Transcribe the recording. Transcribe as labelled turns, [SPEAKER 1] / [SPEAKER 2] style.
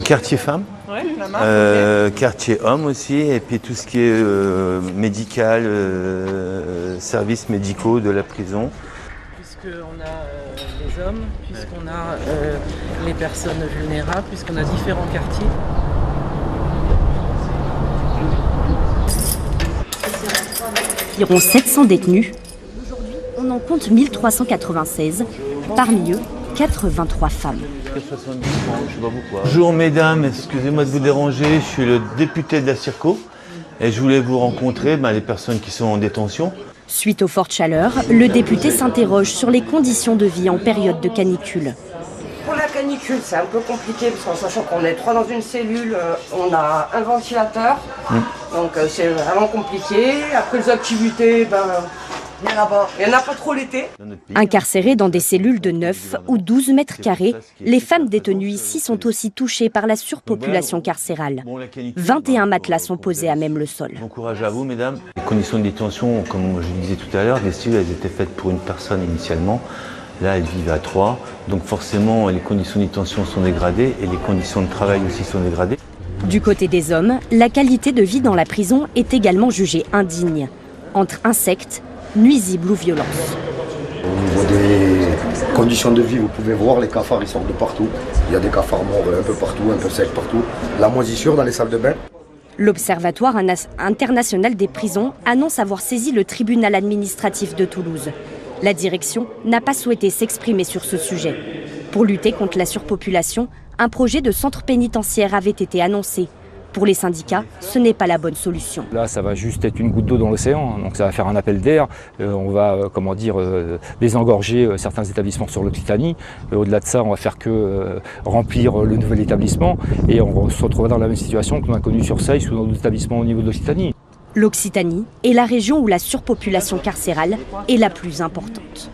[SPEAKER 1] quartier femme,
[SPEAKER 2] ouais, la marque,
[SPEAKER 1] quartier homme aussi, et puis tout ce qui est médical, services médicaux de la prison.
[SPEAKER 2] Puisqu'on a les hommes, puisqu'on a les personnes vulnérables, puisqu'on a différents quartiers.
[SPEAKER 3] Environ 700 détenus. Aujourd'hui, on en compte 1396. Parmi eux, 83 femmes.
[SPEAKER 1] 70 ans, je sais pas pourquoi. Bonjour mesdames, excusez-moi de vous déranger, je suis le député de la Circo et je voulais vous rencontrer, les personnes qui sont en détention.
[SPEAKER 3] Suite aux fortes chaleurs, le député s'interroge sur les conditions de vie en période de canicule.
[SPEAKER 4] Pour la canicule, c'est un peu compliqué parce qu'en sachant qu'on est 3 dans une cellule, on a un ventilateur, donc c'est vraiment compliqué. Après les activités, il n'y en a pas trop l'été.
[SPEAKER 3] Incarcérées dans des cellules de 9 ou 12 mètres carrés, les femmes détenues ici sont aussi touchées par la surpopulation carcérale. 21 matelas sont posés à même le sol.
[SPEAKER 1] Bon courage à vous mesdames. Les conditions de détention, comme je le disais tout à l'heure, les cellules elles étaient faites pour une personne initialement. Là, elles vivent à 3, donc forcément les conditions de détention sont dégradées et les conditions de travail aussi sont dégradées.
[SPEAKER 3] Du côté des hommes, la qualité de vie dans la prison est également jugée indigne. Entre insectes, nuisibles ou violences.
[SPEAKER 5] Au niveau des conditions de vie, vous pouvez voir les cafards, ils sortent de partout. Il y a des cafards morts un peu partout, un peu secs partout. La moisissure dans les salles de bain.
[SPEAKER 3] L'Observatoire international des prisons annonce avoir saisi le tribunal administratif de Toulouse. La direction n'a pas souhaité s'exprimer sur ce sujet. Pour lutter contre la surpopulation, un projet de centre pénitentiaire avait été annoncé. Pour les syndicats, ce n'est pas la bonne solution.
[SPEAKER 6] Là, ça va juste être une goutte d'eau dans l'océan, donc ça va faire un appel d'air. On va, désengorger certains établissements sur l'Occitanie. Au-delà de ça, on va faire que remplir le nouvel établissement et on se retrouvera dans la même situation qu'on a connue sur Seyss ou dans d'autres établissements au niveau de l'Occitanie.
[SPEAKER 3] L'Occitanie est la région où la surpopulation carcérale est la plus importante.